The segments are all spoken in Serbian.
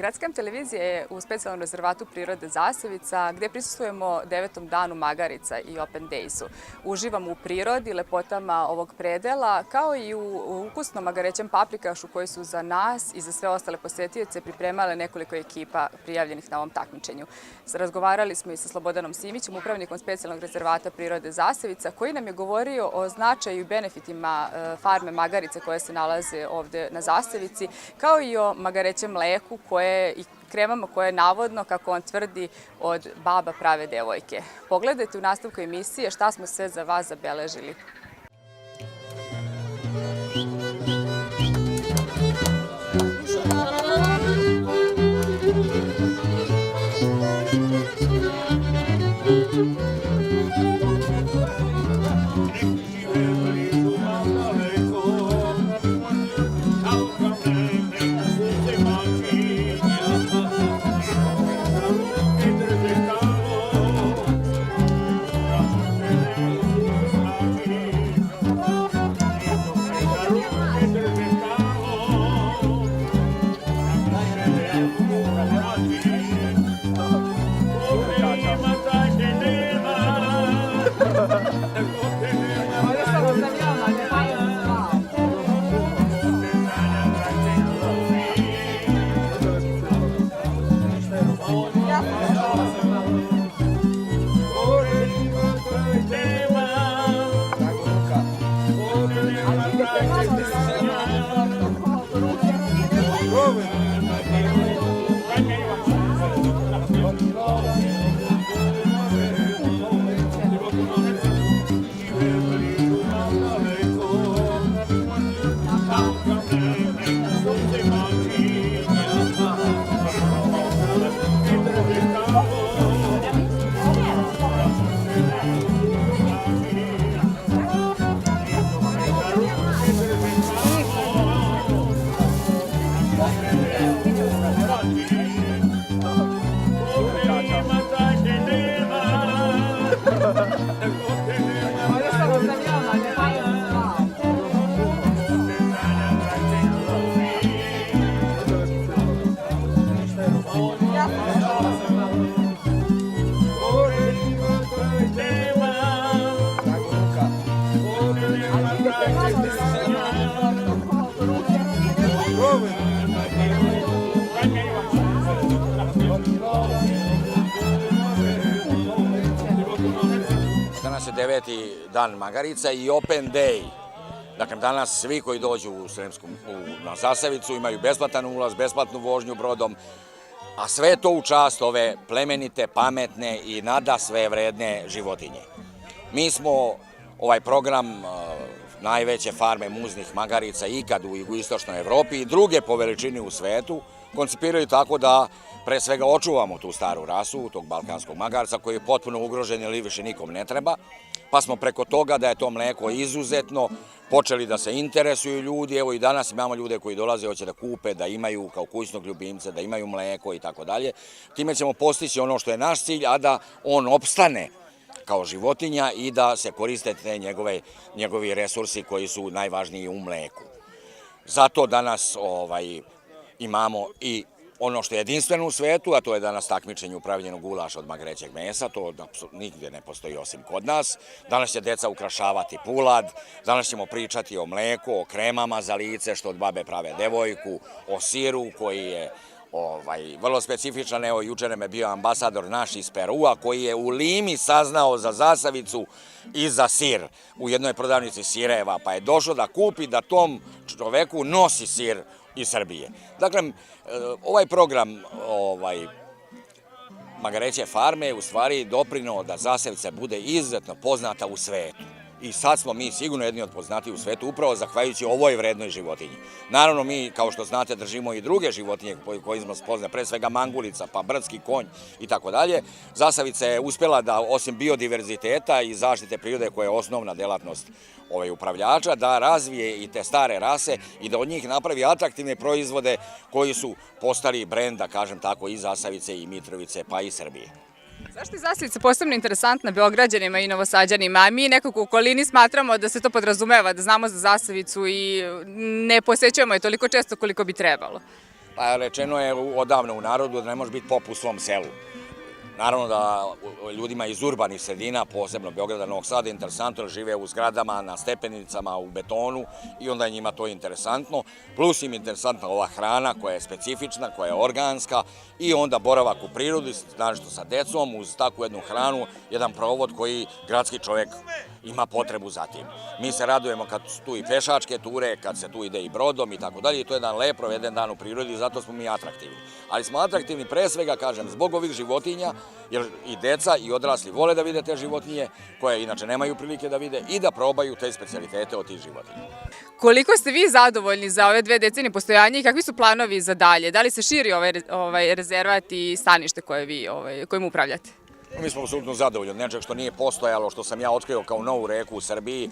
Gradska televizija je u specijalnom rezervatu prirode Zasavica, gde prisustvujemo 9. danu Magarica i Open Daysu. Uživamo u prirodi, lepotama ovog predela, kao i u ukusnom magarećem paprikašu koji su za nas i za sve ostale posetioce pripremale nekoliko ekipa prijavljenih na ovom takmičenju. Razgovarali smo i sa Slobodanom Simićem, upravnikom specijalnog rezervata prirode Zasavica, koji nam je govorio o značaju i benefitima farme Magarice koje se nalaze ovde na Zasavici, kao i o magarećem mleku i kremama koje navodno, kako on tvrdi, od baba prave devojke. Pogledajte u nastavku emisije šta smo sve za vas zabeležili. Danas je 9. dan Magarica i Open Day. Dakle, danas svi koji dođu na Zasavicu imaju besplatan ulaz, besplatnu vožnju brodom, a sve to u čast ove plemenite, pametne i nadasve vredne životinje. Mi smo ovaj program najveće farme muznih magarica ikad u jugoistočnoj Evropi i druge po veličini u svetu koncipiraju tako da pre svega očuvamo tu staru rasu, tog balkanskog magarca koji je potpuno ugrožen ili više nikom ne treba, pa smo preko toga da je to mleko izuzetno počeli da se interesuju ljudi. Evo i danas imamo ljude koji dolaze, hoće da kupe, da imaju kao kućnog ljubimca, da imaju mleko i tako dalje. Time ćemo postići ono što je naš cilj, a da on opstane kao životinja i da se koriste te njegovi resursi koji su najvažniji u mleku. Zato danas imamo i ono što je jedinstveno u svetu, a to je danas takmičenje u pravljenju gulaša od magarećeg mesa, to nigdje ne postoji osim kod nas. Danas će deca ukrašavati pulad, danas ćemo pričati o mleku, o kremama za lice što od babe prave devojku, o siru koji je vrlo specifičan. Evo, juče nam je bio ambasador naš iz Perua koji je u Limi saznao za Zasavicu i za sir u jednoj prodavnici sireva, pa je došao da kupi da tom čoveku nosi sir iz Srbije. Dakle, ovaj program magareće farme je u stvari doprineo da Zasavica bude izuzetno poznata u svetu. I sad smo mi sigurno jedni od poznatiji u svetu upravo zahvaljujući ovoj vrednoj životinji. Naravno, mi, kao što znate, držimo i druge životinje koje smo spoznali, pre svega mangulica, pa brdski konj i tako dalje. Zasavica je uspjela da, osim biodiverziteta i zaštite prirode, koja je osnovna delatnost upravljača, da razvije i te stare rase i da od njih napravi atraktivne proizvode koji su postali brend, da kažem tako, i Zasavice i Mitrovice, pa i Srbije. Zašto je Zasavica posebno interesantna Beograđanima i Novosađanima, a mi nekako u okolini smatramo da se to podrazumeva, da znamo za Zasavicu i ne posećujemo je toliko često koliko bi trebalo? Pa rečeno je odavno u narodu da ne može biti pop u svom selu. Naravno da ljudima iz urbanih sredina, posebno Beograda, Novog Sada, je interesantno jer žive u zgradama, na stepenicama, u betonu i onda je njima to interesantno. Plus im je interesantna ova hrana koja je specifična, koja je organska i onda boravak u prirodi, naročito sa decom, uz takvu jednu hranu, jedan provod koji gradski čovjek ima potrebu za tim. Mi se radujemo kad su tu i pešačke ture, kad se tu ide i brodom i tako dalje i to je jedan lep proveden dan u prirodi i zato smo mi atraktivni. Ali smo atraktivni pre svega, kažem, zbog ovih životinja, jer i deca i odrasli vole da vide te životinje, koje inače nemaju prilike da vide i da probaju te specijalitete od tih životinja. Koliko ste vi zadovoljni za ove 2 decenije postojanja i kakvi su planovi za dalje? Da li se širi ovaj rezervat i stanište kojim upravljate? Mi smo apsolutno zadovoljni od nečeg što nije postojalo, što sam ja otkrio kao novu reku u Srbiji,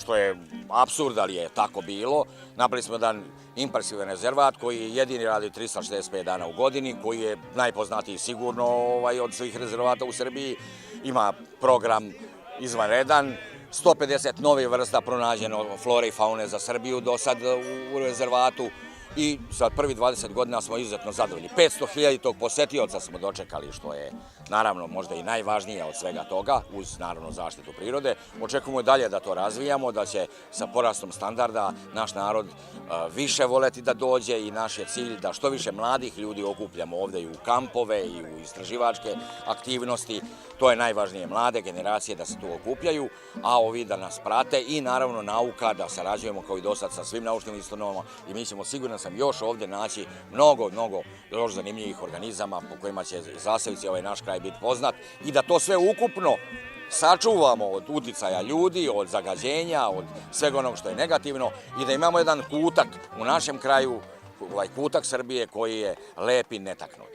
što je apsurd, ali je tako bilo. Napravili smo jedan impresivan rezervat koji jedini radi 365 dana u godini, koji je najpoznatiji sigurno od svih rezervata u Srbiji. Ima program izvanredan, 150 novih vrsta pronađeno flore i faune za Srbiju do sad u rezervatu. I sa prvih 20 godina smo izuzetno zadovoljni. 500.000 posetioca smo dočekali, što je naravno možda i najvažnije od svega toga, uz naravno zaštitu prirode. Očekujemo dalje da to razvijamo, da će sa porastom standarda naš narod više voleti da dođe i naš je cilj da što više mladih ljudi okupljamo ovde i u kampove i u istraživačke aktivnosti. To je najvažnije, mlade generacije da se tu okupljaju, a ovi da nas prate i naravno nauka, da sarađujemo kao i do sad sa svim naučnim ustanovama i mi ćemo sigurno sam još ovde naći mnogo još zanimljivih organizama po kojima će Zasavici ovaj naš kraj biti poznat i da to sve ukupno sačuvamo od uticaja ljudi, od zagađenja, od svega onog što je negativno i da imamo jedan kutak u našem kraju, ovaj kutak Srbije koji je lep i netaknut.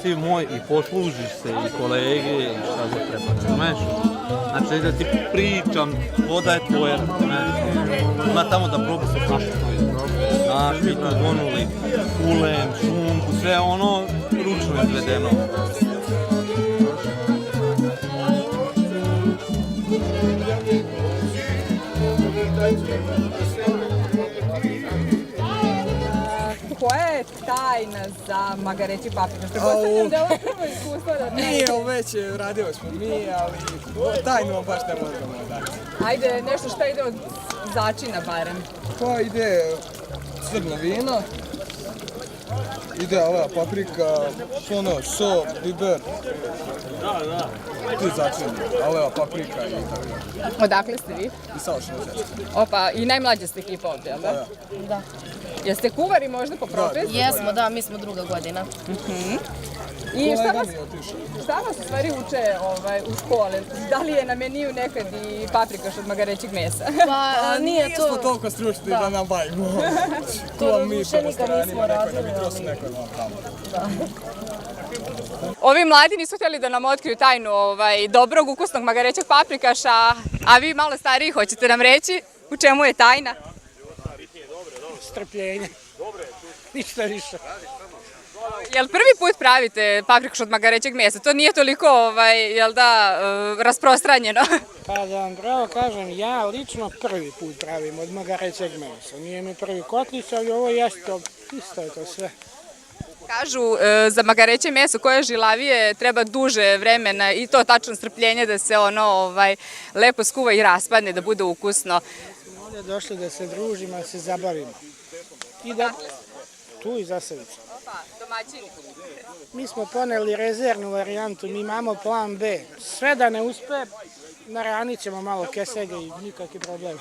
Ti moj i poslužiš se i kolege i šta za treba, razumeš? Znači da ti pričam, voda je tvoja, razumeš? Ima tamo da probi se naše to izprobi. Znaš, mi tu donuli ulen, šunku, sve ono ručno izvedeno. Koja je tajna za magareći paprika? Pretpostavljam da je ovo prvo iskustvo da... Nije, već radili smo mi, ali tajnu vam baš ne možemo dati. Ajde, nešto što ide od začina barem. Pa ide crno vino, ide ova paprika, so, biber. Ti začini, ova paprika i tako. Odakle ste vi? I saočno zečka. Opa, i najmlađa ste ekipa ovdje, jel da? Da. Jeste kuvari možda po profesiji? Jesmo, da, mi smo 2. godina. I šta vas u stvari uče u škole? Da li je na meniju nekad i paprikaš od magarećeg mesa? Pa nije to... Nismo toliko stručni da nam bavimo. To više nikad nismo radili. To su neko vam tamo. Ovi mladi nisu htjeli da nam otkriju tajnu dobrog ukusnog magarećeg paprikaša, a vi malo stariji hoćete nam reći u čemu je tajna? Strpljenje. Ništa više. Jel prvi put pravite paprikaš od magarećeg mesa? To nije toliko, jel da, rasprostranjeno? Pa da vam pravo kažem, ja lično prvi put pravim od magarećeg mesa. Nije mi prvi kotlić, ali ovo isto je to sve. Kažu za magareće meso koje je žilavije treba duže vremena i to tačno strpljenje da se ono lepo skuva i raspadne, da bude ukusno. Ovdje došli da se družimo, da se zabavimo. I da tu i Zasavica. Opa, domaćini. Mi smo poneli rezervnu varijantu, mi imamo plan B. Sve da ne uspe, naranit ćemo malo kesege i nikakvi problem.